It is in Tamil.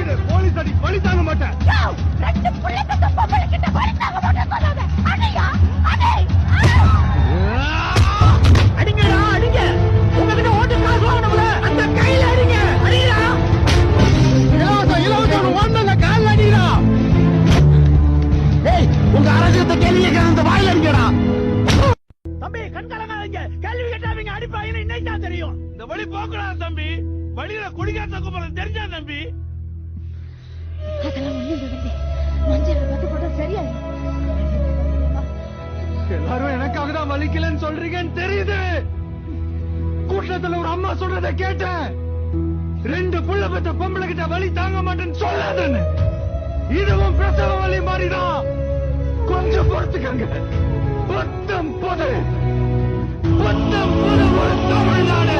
சொல்லிடு, போலீஸ் அடி வழி தாங்க மாட்டேன். ரெண்டு புள்ளைங்க தப்பா கிட்ட வழி தாங்க மாட்டேன் சொல்லாத. அடியா அடி அடிங்கடா அடிங்க. உங்ககிட்ட ஓட்டு காசு வாங்கணும்ல, அந்த கையில அடிங்க. அடிடா. இலவசம் ஒண்ணு கால்ல அடிடா. ஏய், உங்க அரசியத்தை கேள்வி கேட்கறது இந்த வாயில அடிங்கடா. தம்பி கண்கலங்காதீங்க, கேள்வி கேட்டாவீங்க அடிப்பாங்கன்னு இன்னைக்கு தான் தெரியும். இந்த வழி போக்கூடாது தம்பி, வழியில குடிகாத்த கும்பலம் தெரிஞ்சா தம்பி. அதெல்லாம் ஒண்ணு தம்பி, மஞ்சள் பத்து போட்டா சரியா. எல்லாரும் எனக்காக தான் வலிக்கலன்னு சொல்றீங்கன்னு தெரியுது. கூட்டத்துல ஒரு அம்மா சொல்றதை கேட்டேன். ரெண்டு புள்ள பெற்ற பொம்பளை கிட்ட வலி தாங்க மாட்டேன்னு சொல்லாதுன்னு. இதுவும் பிரசவ வலி மாதிரிதான். கொஞ்சம் பொறுத்துக்கங்க. பத்தம் பொது ஒரு தமிழ்நாடு.